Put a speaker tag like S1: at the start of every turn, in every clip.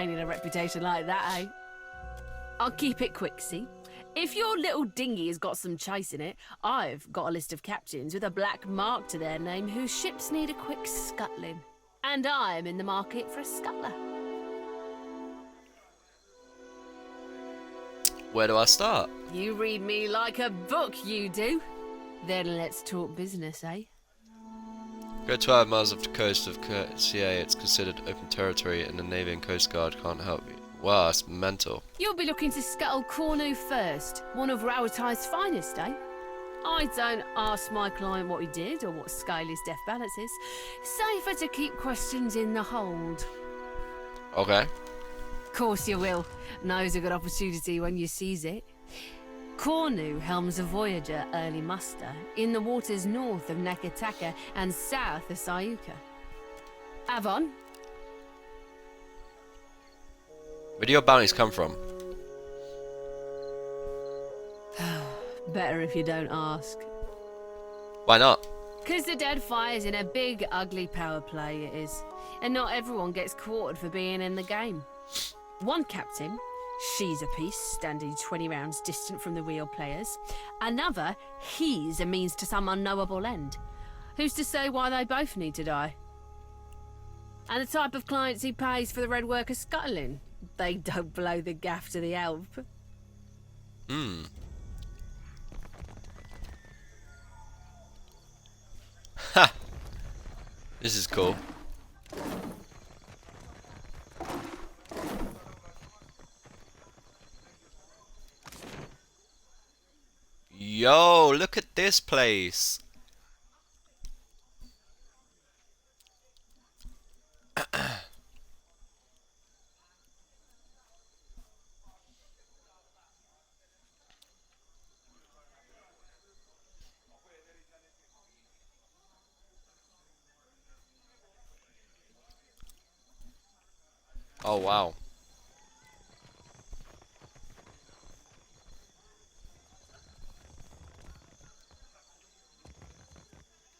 S1: maintaining a reputation like that, eh? I'll keep it quick, see? If your little dinghy has got some chase in it, I've got a list of captains with a black mark to their name whose ships need a quick scuttling. And I'm in the market for a scuttler.
S2: Where do I start?
S1: You read me like a book, you do. Then let's talk business, eh?
S2: Go 12 miles off the coast of CA. It's considered open territory and the Navy and Coast Guard can't help you. Wow, that's mental.
S1: You'll be looking to scuttle Cornu first, one of Rowatai's finest, eh? I don't ask my client what he did or what scale his death balance is. Safer to keep questions in the hold.
S2: Okay.
S1: Course you will. Knows a good opportunity when you seize it. Cornu helms a Voyager early muster in the waters north of Nakataka and south of Sayuka. Avon?
S2: Where do your bounties come from?
S1: Better if you don't ask.
S2: Why not?
S1: 'Cause the Deadfire's in a big, ugly power play, it is. And not everyone gets quartered for being in the game. One captain, she's a piece, standing 20 rounds distant from the real players. Another, he's a means to some unknowable end. Who's to say why they both need to die? And the type of clients he pays for the red worker scuttling. They don't blow the gaff to the elf.
S2: Ha! This is cool. Yo, look at this place. Oh wow.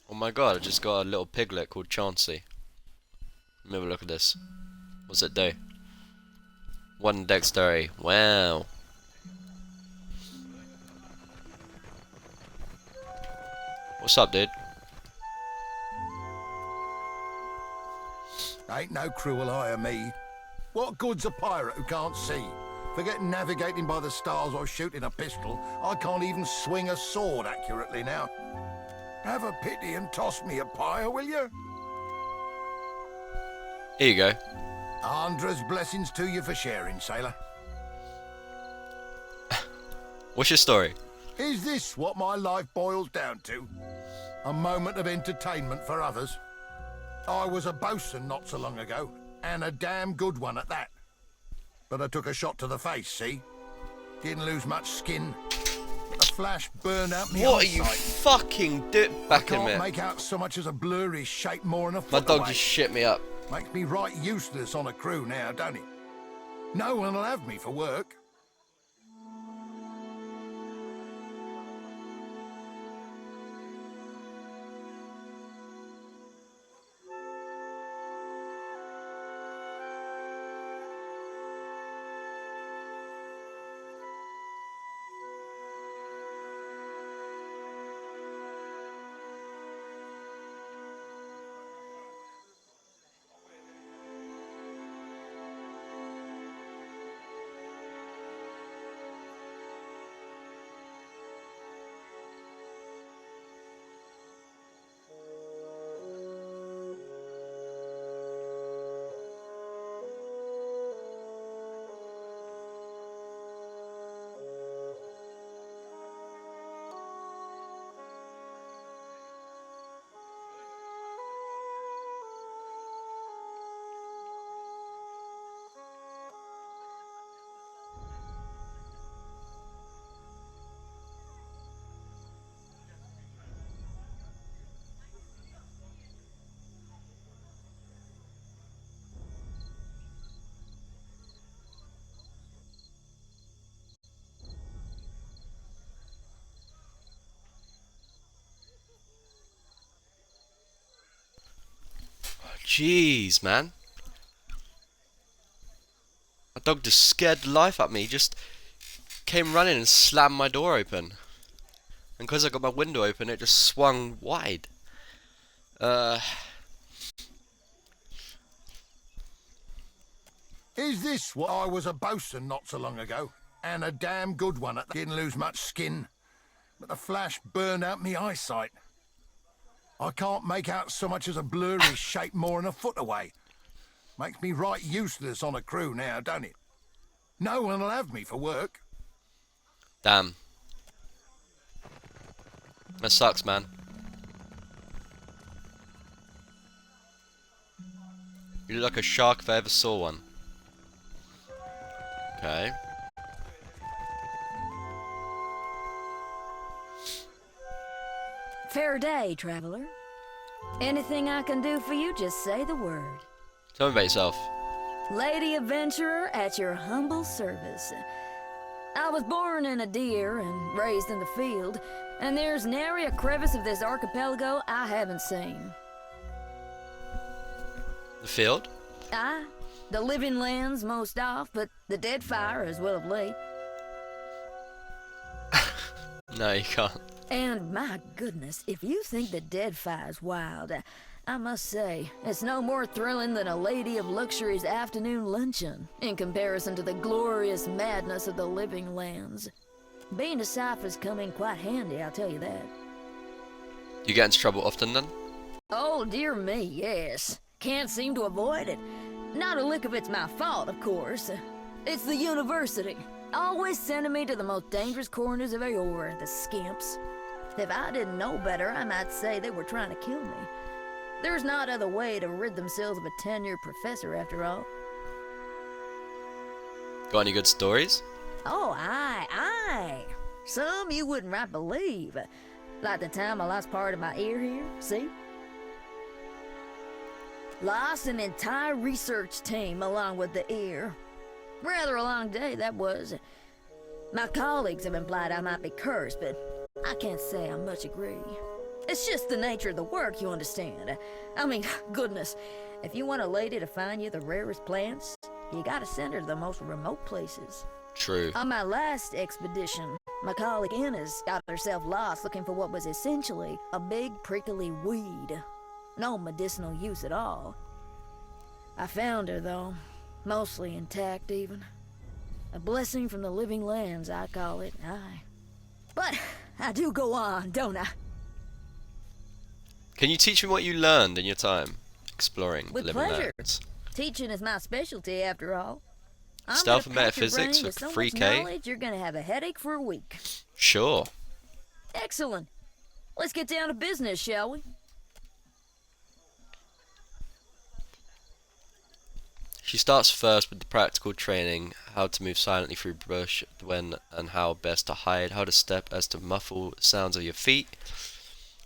S2: Oh my god, I just got a little piglet called Chauncey. Let me have a look at this. What's it do? 1 dexterity. Wow. What's up, dude?
S3: Ain't no cruel eye of me. What good's a pirate who can't see? Forget navigating by the stars or shooting a pistol. I can't even swing a sword accurately now. Have a pity and toss me a pyre, will you?
S2: Here you go.
S3: Andra's blessings to you for sharing, sailor.
S2: What's your story?
S3: Is this what my life boils down to? A moment of entertainment for others? I was a bosun not so long ago, and a damn good one at that. But I took a shot to the face, see? Didn't lose much skin. A flash burned out me
S2: What are you
S3: eyesight.
S2: fucking doing? Back in a
S3: Can't
S2: minute.
S3: make out so much as a blurry shape more than a
S2: My
S3: foot
S2: dog
S3: away.
S2: just shit me up.
S3: Makes me right useless on a crew now, don't it? No one'll have me for work.
S2: Jeez, man. My dog just scared the life out of me. He just came running and slammed my door open. And because I got my window open, it just swung wide.
S3: Is this what I was a bosun not so long ago? And a damn good one at that. Didn't lose much skin, but the flash burned out me eyesight. I can't make out so much as a blurry shape more than a foot away. Makes me right useless on a crew now, don't it? No one'll have me for work.
S2: Damn. That sucks, man. You look like a shark if I ever saw one. Okay.
S4: Fair day, traveler. Anything I can do for you, just say the word.
S2: Tell me about yourself.
S4: Lady adventurer at your humble service. I was born in a deer and raised in the field, and there's nary a crevice of this archipelago I haven't seen.
S2: The field?
S4: Aye, the living lands most off, but the Deadfire as well of late.
S2: No, you can't.
S4: And my goodness, if you think the Deadfire's wild, I must say, it's no more thrilling than a Lady of Luxury's afternoon luncheon in comparison to the glorious madness of the living lands. Being a cipher's come in quite handy, I'll tell you that.
S2: You get into trouble often then?
S4: Oh, dear me, yes. Can't seem to avoid it. Not a lick of it's my fault, of course. It's the university. Always sending me to the most dangerous corners of Eora, the skimps. If I didn't know better, I might say they were trying to kill me. There's not other way to rid themselves of a tenured professor, after all.
S2: Got any good stories?
S4: Oh, aye. Some you wouldn't right believe. Like the time I lost part of my ear here, see? Lost an entire research team along with the ear. Rather a long day, that was. My colleagues have implied I might be cursed, but I can't say I much agree. It's just the nature of the work, you understand. I mean, goodness, if you want a lady to find you the rarest plants, you gotta send her to the most remote places.
S2: True.
S4: On my last expedition, my colleague Inez got herself lost looking for what was essentially a big prickly weed. No medicinal use at all. I found her, though. Mostly intact, even. A blessing from the living lands, I call it, aye. But I do go on, don't I?
S2: Can you teach me what you learned in your time exploring
S4: With
S2: the living
S4: pleasure.
S2: lands?
S4: Teaching is my specialty, after all. I'm
S2: Stealth
S4: gonna
S2: and
S4: pack your
S2: metaphysics
S4: brain
S2: for
S4: with so much
S2: 3K?
S4: knowledge, you're gonna have a headache for a week.
S2: Sure.
S4: Excellent. Let's get down to business, shall we?
S2: She starts first with the practical training, how to move silently through brush, when and how best to hide, how to step as to muffle sounds of your feet.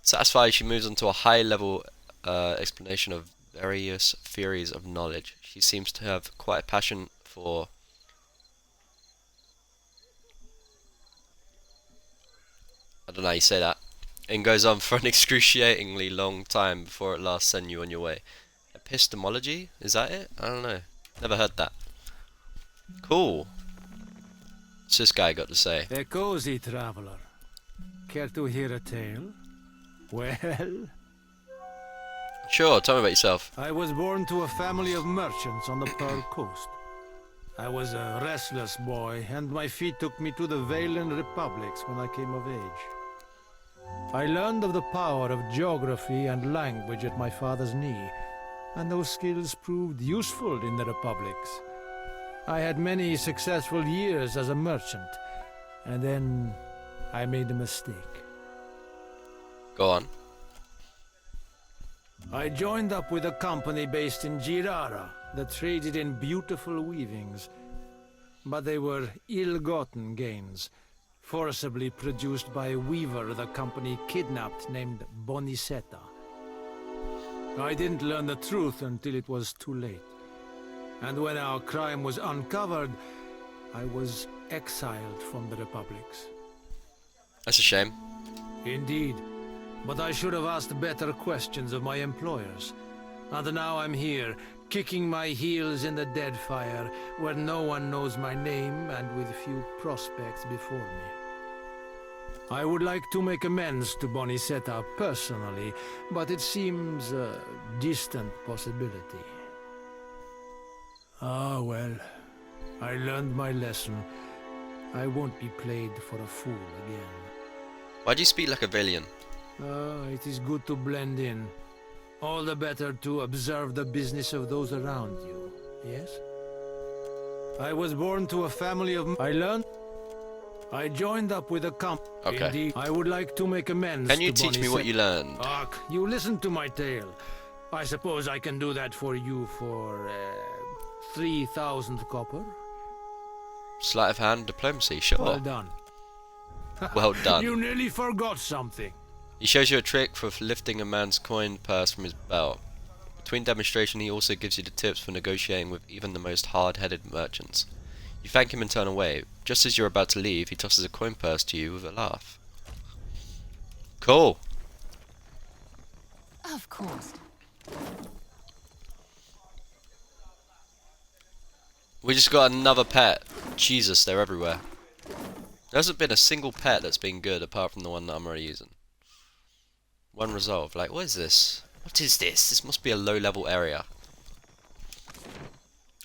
S2: Satisfied, she moves on to a high-level explanation of various theories of knowledge. She seems to have quite a passion for I don't know how you say that. And goes on for an excruciatingly long time before at last send you on your way. Epistemology? Is that it? I don't know. Never heard that. Cool. What's this guy got to say?
S5: A cozy traveler. Care to hear a tale? Well,
S2: Sure, tell me about yourself.
S5: I was born to a family of merchants on the Pearl Coast. I was a restless boy, and my feet took me to the Valen Republics when I came of age. I learned of the power of geography and language at my father's knee, and those skills proved useful in the Republics. I had many successful years as a merchant, and then I made a mistake.
S2: Go on.
S5: I joined up with a company based in Girara that traded in beautiful weavings, but they were ill-gotten gains, forcibly produced by a weaver the company kidnapped named Bonicetta. I didn't learn the truth until it was too late, and when our crime was uncovered, I was exiled from the Republics.
S2: That's a shame.
S5: Indeed. But I should have asked better questions of my employers. And now I'm here, kicking my heels in the Deadfire, where no one knows my name and with few prospects before me. I would like to make amends to Bonicetta personally, but it seems a distant possibility. Ah, well, I learned my lesson. I won't be played for a fool again.
S2: Why do you speak like a villain?
S5: It is good to blend in. All the better to observe the business of those around you, yes? I was born to a family of... I joined up with a
S2: Okay.
S5: Indeed, I would like to make amends.
S2: Can you
S5: to
S2: teach me what you learned?
S5: Ark, you listened to my tale. I suppose I can do that for you for 3,000 copper.
S2: Sleight of hand diplomacy, sure.
S5: Well done.
S2: Well done.
S5: You nearly forgot something.
S2: He shows you a trick for lifting a man's coin purse from his belt. Between demonstration, he also gives you the tips for negotiating with even the most hard-headed merchants. You thank him and turn away. Just as you're about to leave, he tosses a coin purse to you with a laugh. Cool.
S1: Of course.
S2: We just got another pet. Jesus, they're everywhere. There hasn't been a single pet that's been good apart from the one that I'm already using. One resolve. Like, what is this? What is this? This must be a low-level area.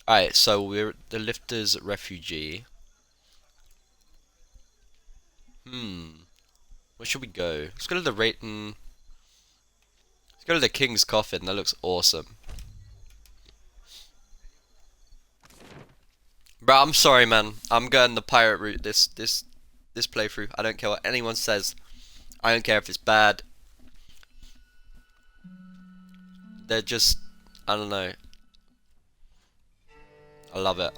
S2: Alright, so we're at the Lifter's Refugee. Where should we go? Let's go to the Let's go to the King's Coffin. That looks awesome. Bro, I'm sorry, man. I'm going the pirate route this playthrough. I don't care what anyone says. I don't care if it's bad. They're just... I don't know. I love it.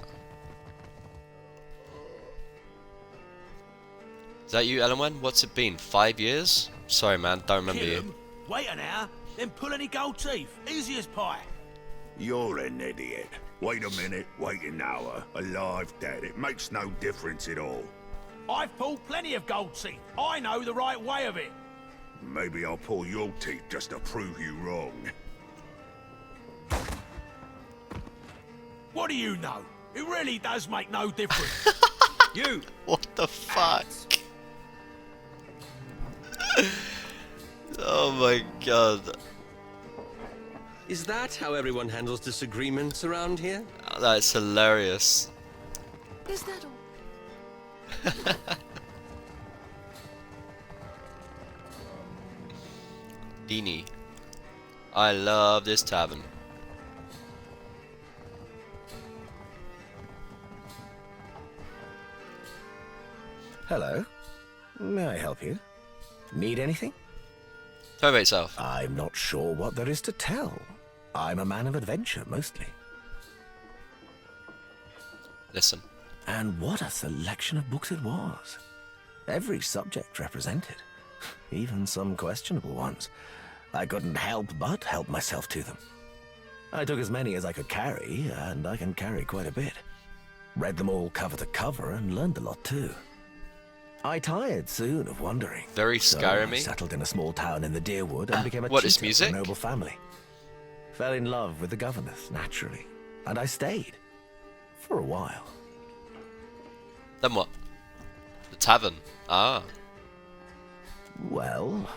S2: Is that you, Elenwen? What's it been? 5 years? Sorry, man. Don't remember
S6: Kill
S2: you.
S6: 'em, wait an hour, then pull any gold teeth. Easy as pie.
S7: You're an idiot. Wait a minute, wait an hour. Alive, dead, it makes no difference at all.
S6: I've pulled plenty of gold teeth. I know the right way of it.
S7: Maybe I'll pull your teeth just to prove you wrong.
S6: What do you know? It really does make no difference. You!
S2: What the fuck? Oh my god.
S8: Is that how everyone handles disagreements around here?
S2: Oh, that's hilarious.
S1: Is that all?
S2: Dini. I love this tavern.
S9: Hello. May I help you? Need anything?
S2: Tell me about yourself.
S9: I'm not sure what there is to tell. I'm a man of adventure, mostly.
S2: Listen.
S9: And what a selection of books it was. Every subject represented. Even some questionable ones. I couldn't help but help myself to them. I took as many as I could carry, and I can carry quite a bit. Read them all cover to cover and learned a lot too. I tired soon of wandering.
S2: Very
S9: So I
S2: Skyrim-y.
S9: settled in a small town in the Deerwood and became a
S2: What is
S9: tutor
S2: music?
S9: for a noble family. Fell in love with the governess, naturally. And I stayed. For a while.
S2: Then what? The tavern. Ah.
S9: Well,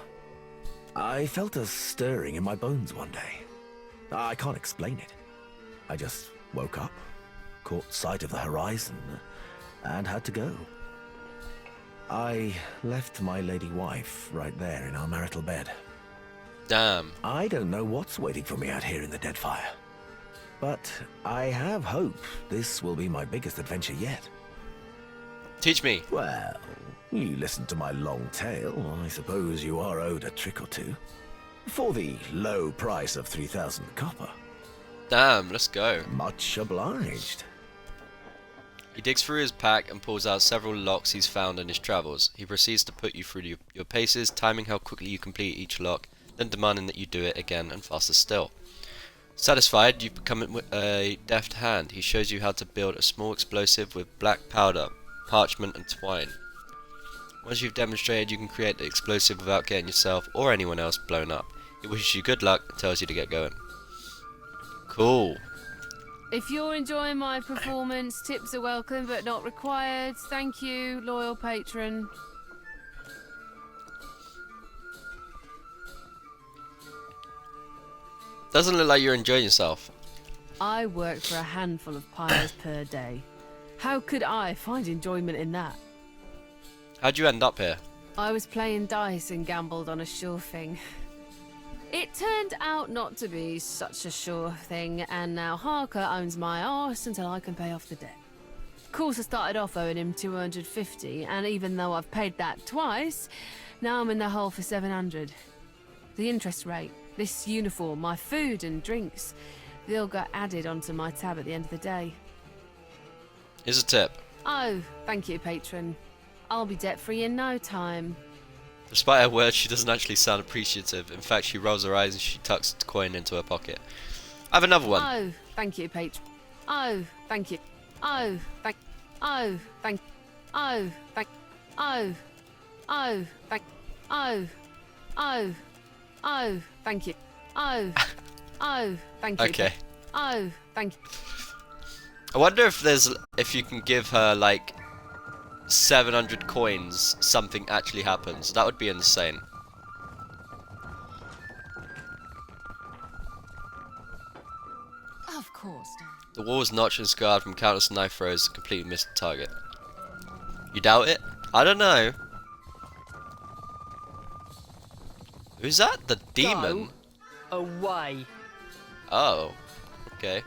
S9: I felt a stirring in my bones one day. I can't explain it. I just woke up, caught sight of the horizon, and had to go. I left my lady wife right there in our marital bed.
S2: Damn.
S9: I don't know what's waiting for me out here in the Deadfire. But I have hope this will be my biggest adventure yet.
S2: Teach me.
S9: Well, you listened to my long tale. I suppose you are owed a trick or two. For the low price of 3,000 copper.
S2: Damn, let's go.
S9: Much obliged.
S2: He digs through his pack and pulls out several locks he's found in his travels. He proceeds to put you through your paces, timing how quickly you complete each lock, then demanding that you do it again and faster still. Satisfied, you've become a deft hand. He shows you how to build a small explosive with black powder, parchment and twine. Once you've demonstrated you can create the explosive without getting yourself or anyone else blown up. He wishes you good luck and tells you to get going. Cool.
S1: If you're enjoying my performance, tips are welcome but not required. Thank you, loyal patron.
S2: Doesn't look like you're enjoying yourself.
S1: I work for a handful of pyres per day. How could I find enjoyment in that?
S2: How'd you end up here?
S1: I was playing dice and gambled on a sure thing. It turned out not to be such a sure thing, and now Harker owns my arse until I can pay off the debt. Of course, I started off owing him 250, and even though I've paid that twice, now I'm in the hole for 700. The interest rate, this uniform, my food and drinks, they all got added onto my tab at the end of the day.
S2: Here's a tip.
S1: Oh, thank you, patron. I'll be debt-free in no time.
S2: Despite her words, she doesn't actually sound appreciative. In fact, she rolls her eyes and she tucks the coin into her pocket. I have another one.
S1: Oh, thank you, patron. Oh, thank you. Oh, thank. Oh, thank. Oh, thank. Oh, oh, thank. Oh, oh, oh, thank you. Oh, oh, thank you.
S2: Okay.
S1: Oh, thank you.
S2: I wonder if you can give her like 700 coins, something actually happens. That would be insane.
S10: Of course.
S2: The wall is notched and scarred from countless knife throws that completely missed the target. You doubt it? I don't know. Who's that? The demon?
S10: Away.
S2: Oh. Okay.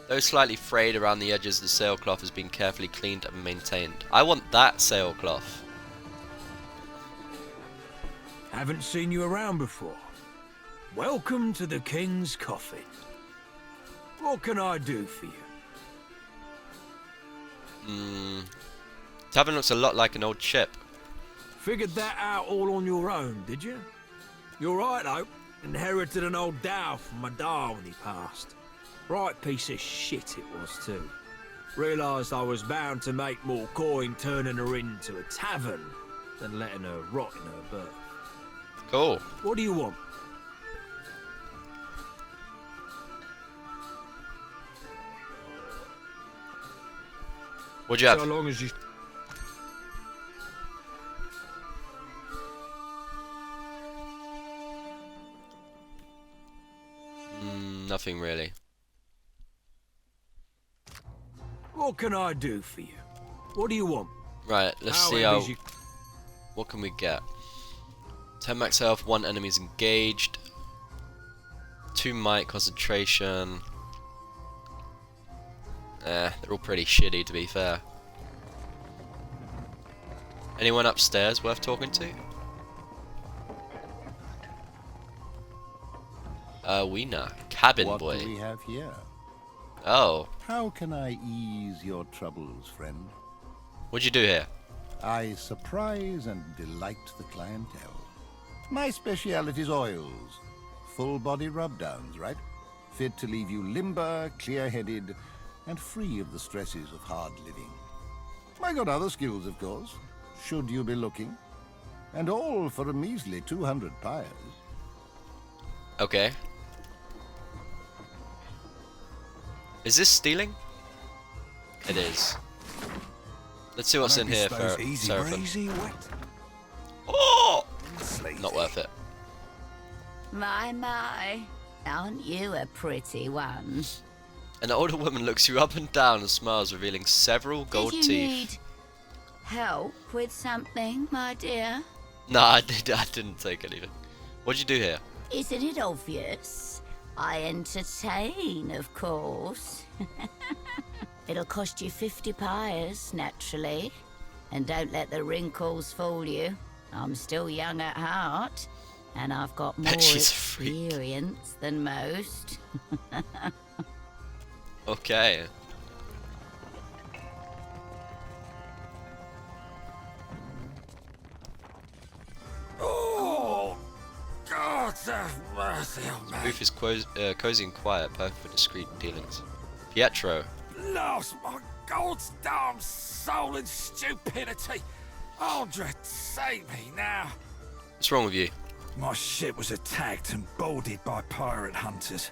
S2: Though slightly frayed around the edges, the sailcloth has been carefully cleaned and maintained. I want that sailcloth.
S6: Haven't seen you around before. Welcome to the King's Coffin. What can I do for you?
S2: Tavern looks a lot like an old ship.
S6: Figured that out all on your own, did you? You're right, though. Inherited an old dhow from my da when he passed. Right piece of shit it was, too. Realised I was bound to make more coin turning her into a tavern than letting her rot in her berth.
S2: Cool.
S6: What do you want?
S2: What'd you have?
S6: So long as you...
S2: Nothing really.
S6: What can I do for you? What do you want?
S2: Right, let's see how... What can we get? 10 max health, 1 enemy's engaged. 2 might, concentration. They're all pretty shitty to be fair. Anyone upstairs worth talking to? Weena. Cabin
S11: what
S2: boy.
S11: What do we have here?
S2: Oh.
S11: How can I ease your troubles, friend?
S2: What'd you do here?
S11: I surprise and delight the clientele. My speciality's oils. Full body rub-downs, right? Fit to leave you limber, clear-headed, and free of the stresses of hard living. I got other skills, of course, should you be looking. And all for a measly 200 pyres.
S2: Okay. Is this stealing? It is. Let's see what's in here for Seraphim. Oh! Not worth it.
S12: My, aren't you a pretty one?
S2: An older woman looks you up and down and smiles, revealing several gold
S12: Did you
S2: teeth.
S12: need help with something, my dear?
S2: Nah, I didn't take anything. What'd you do here?
S12: Isn't it obvious? I entertain, of course. It'll cost you 50 pyres, naturally. And don't let the wrinkles fool you. I'm still young at heart, and I've got more experience than most.
S2: Okay.
S6: Oh, God have mercy on me.
S2: Booth is cozy and quiet, perfect for discreet dealings. Pietro.
S6: Lost my God's damn soul in stupidity. Andre, save me now.
S2: What's wrong with you?
S6: My ship was attacked and boarded by pirate hunters.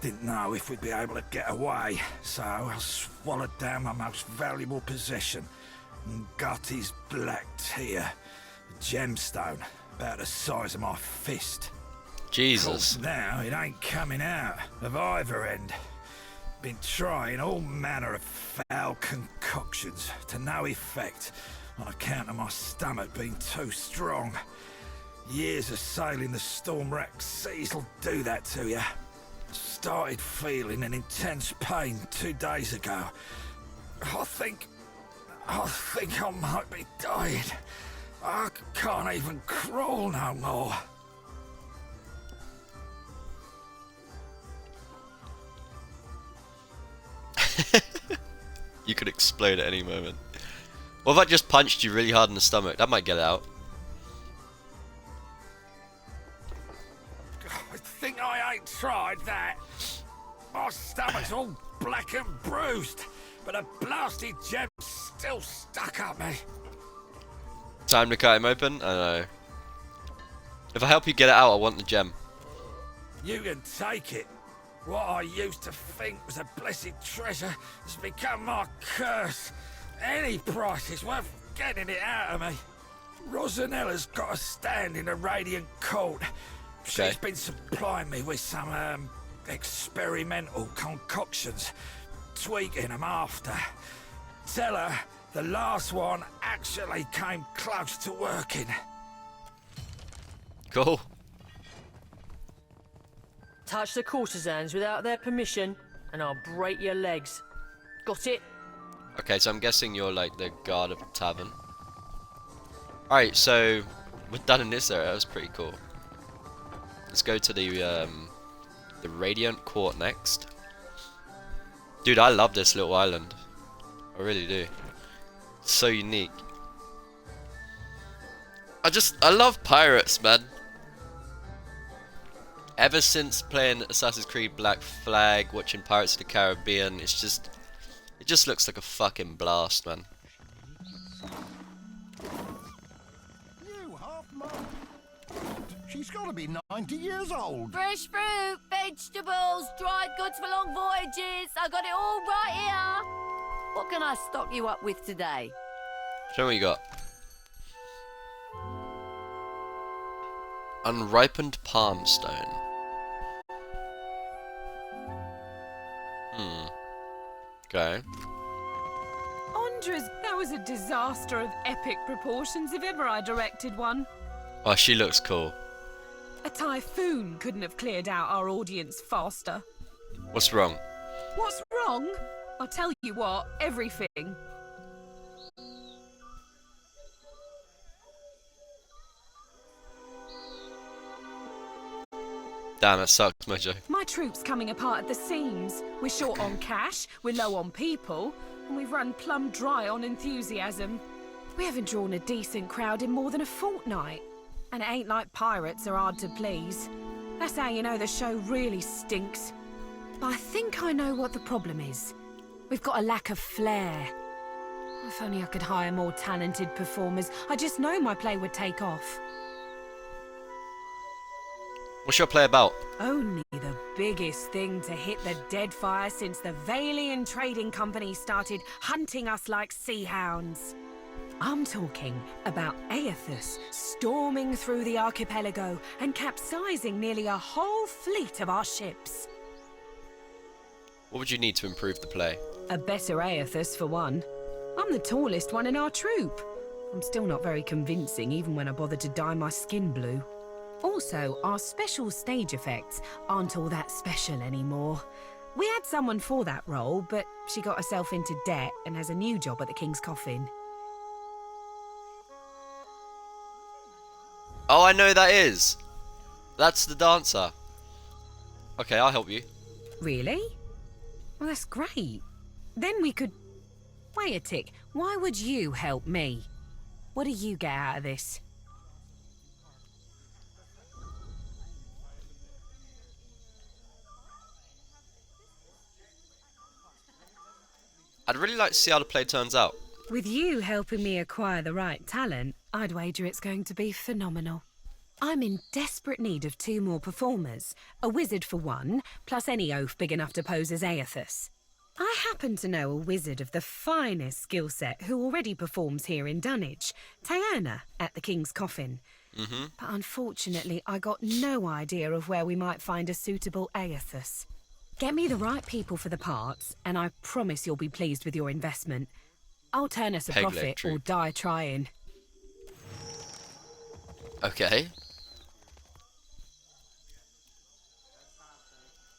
S6: Didn't know if we'd be able to get away, so I swallowed down my most valuable possession, Ngati's black tear, a gemstone about the size of my fist.
S2: Jesus.
S6: Course, now it ain't coming out of either end. Been trying all manner of foul concoctions to no effect on account of my stomach being too strong. Years of sailing the storm-racked seas will do that to you. Started feeling an intense pain 2 days ago. I think I might be dying. I can't even crawl no more.
S2: You could explode at any moment. What if I just punched you really hard in the stomach? That might get it out.
S6: I think I ain't tried that. My stomach's all black and bruised, but a blasted gem's still stuck up me.
S2: Time to cut him open? I know. If I help you get it out, I want the gem.
S6: You can take it. What I used to think was a blessed treasure has become my curse. Any price is worth getting it out of me. Rosanella's got a stand in the Radiant Court. She's been supplying me with some experimental concoctions, tweaking them after. Tell her the last one actually came close to working.
S2: Cool.
S10: Touch the courtesans without their permission, and I'll break your legs. Got it?
S2: Okay, so I'm guessing you're like the guard of the tavern. Alright, so we're done in this area. That was pretty cool. Let's go to the Radiant Court next. Dude, I love this little island. I really do. It's so unique. I love pirates, man. Ever since playing Assassin's Creed Black Flag, watching Pirates of the Caribbean, it just looks like a fucking blast, man.
S3: You half-mad. She's got to be 90 years old.
S4: Fresh fruit, vegetables, dried goods for long voyages. I got it all right here. What can I stock you up with today?
S2: Show me what you got. Unripened palm stone. Okay.
S13: Andres, that was a disaster of epic proportions if ever I directed one.
S2: Oh, she looks cool.
S13: A typhoon couldn't have cleared out our audience faster.
S2: What's wrong?
S13: What's wrong? I'll tell you what, everything.
S2: Damn, that sucks, Mojo.
S13: My troop's coming apart at the seams. We're short on cash, we're low on people, and we've run plumb dry on enthusiasm. We haven't drawn a decent crowd in more than a fortnight. And it ain't like pirates are hard to please. That's how you know the show really stinks. But I think I know what the problem is. We've got a lack of flair. If only I could hire more talented performers. I just know my play would take off.
S2: What's your play about?
S13: Only the biggest thing to hit the Deadfire since the Valian Trading Company started hunting us like sea hounds. I'm talking about Aethus storming through the archipelago and capsizing nearly a whole fleet of our ships.
S2: What would you need to improve the play?
S13: A better Aethus, for one. I'm the tallest one in our troop. I'm still not very convincing, even when I bother to dye my skin blue. Also, our special stage effects aren't all that special anymore. We had someone for that role, but she got herself into debt and has a new job at the King's Coffin.
S2: Oh, I know who that is. That's the dancer. Okay, I'll help you.
S13: Really? Well, that's great. Then we could... Wait a tick. Why would you help me? What do you get out of this?
S2: I'd really like to see how the play turns out.
S13: With you helping me acquire the right talent, I'd wager it's going to be phenomenal. I'm in desperate need of 2 more performers. A wizard for one, plus any oaf big enough to pose as Aethus. I happen to know a wizard of the finest skill set who already performs here in Dunwich, Taona at the King's Coffin. But unfortunately, I got no idea of where we might find a suitable Aethus. Get me the right people for the parts, and I promise you'll be pleased with your investment. I'll turn us a
S2: Peg leg
S13: profit or
S2: troop.
S13: die trying.
S2: Okay.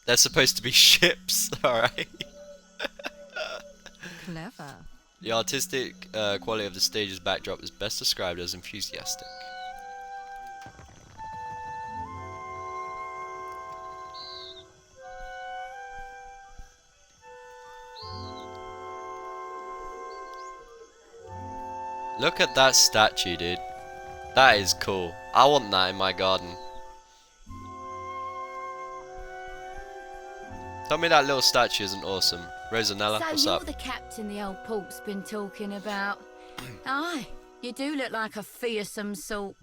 S2: They're supposed to be ships, alright.
S14: Clever.
S2: The artistic quality of the stage's backdrop is best described as enthusiastic. Look at that statue, dude. That is cool. I want that in my garden. Tell me that little statue isn't awesome. Rosanella, what's
S12: So
S2: up?
S12: you're the captain the old pork's been talking about. Aye, you do look like a fearsome sort.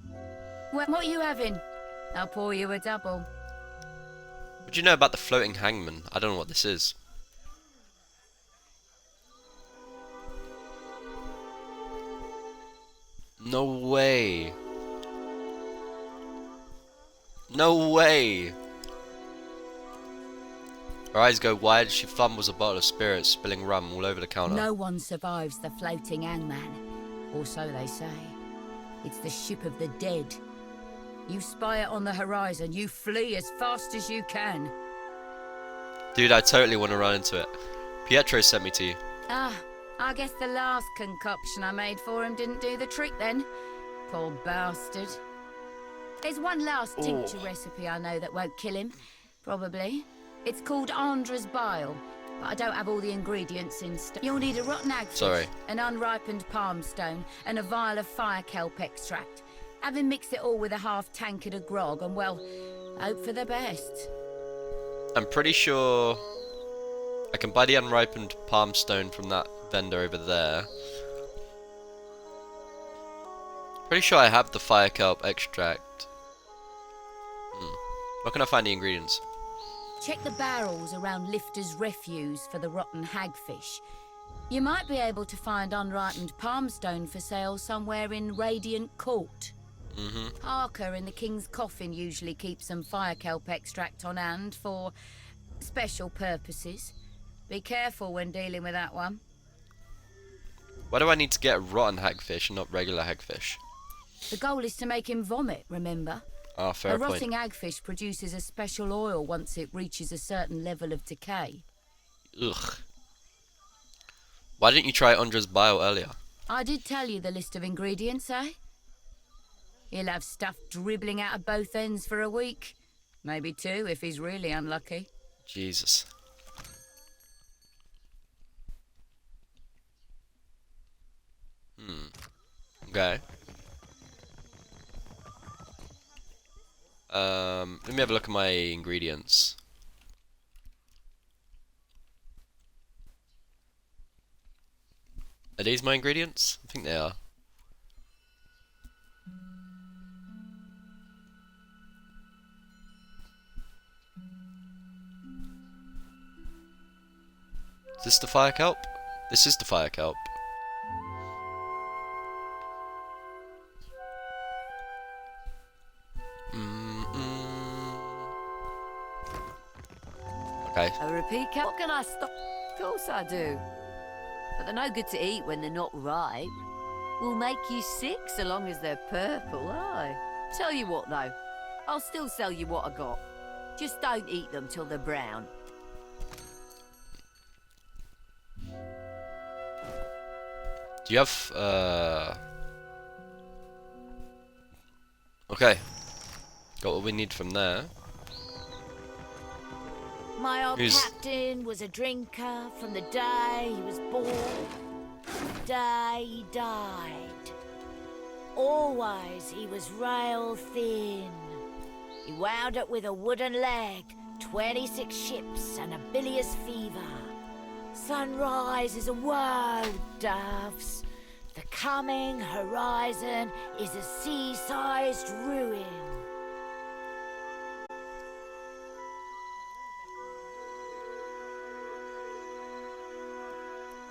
S12: What are you having? I'll pour you a double.
S2: What do you know about the floating hangman? I don't know what this is. No way. No way. Her eyes go wide as she fumbles a bottle of spirits, spilling rum all over the counter.
S12: No one survives the floating hangman, or so they say. It's the ship of the dead. You spy it on the horizon, you flee as fast as you can.
S2: Dude, I totally want to run into it. Pietro sent me to you.
S12: Ah, I guess the last concoction I made for him didn't do the trick then. Poor bastard. There's one last tincture recipe I know that won't kill him, probably. It's called Andra's Bile, but I don't have all the ingredients in stock. You'll need a rotten hagfish, an unripened palm stone, and a vial of fire kelp extract. Have him mix it all with a half tankard of grog, and well, hope for the best.
S2: I'm pretty sure I can buy the unripened palm stone from that vendor over there. Pretty sure I have the fire kelp extract. Where can I find the ingredients?
S12: Check the barrels around Lifter's Refuse for the rotten hagfish. You might be able to find unripened palm stone for sale somewhere in Radiant Court. Harker in the King's Coffin usually keeps some fire kelp extract on hand for special purposes. Be careful when dealing with that one.
S2: Why do I need to get rotten hagfish and not regular hagfish?
S12: The goal is to make him vomit, remember?
S2: Ah, fair
S12: A
S2: point.
S12: rotting hagfish produces a special oil once it reaches a certain level of decay.
S2: Ugh. Why didn't you try Andra's Bile earlier?
S12: I did tell you the list of ingredients, eh? He'll have stuff dribbling out of both ends for a week. Maybe 2 if he's really unlucky.
S2: Jesus. Okay. Let me have a look at my ingredients. Are these my ingredients? I think they are. Is this the fire kelp? This is the fire kelp. Okay.
S15: A repeat count? What can I stop? Of course I do. But they're no good to eat when they're not ripe. Will make you sick so long as they're purple, aye. Tell you what though, I'll still sell you what I got. Just don't eat them till they're brown.
S2: Do you have okay. Got what we need from there.
S16: My old captain was a drinker from the day he was born, the day he died. Always he was rail thin. He wound up with a wooden leg, 26 ships and a bilious fever. Sunrise is a world, doves. The coming horizon is a sea-sized ruin.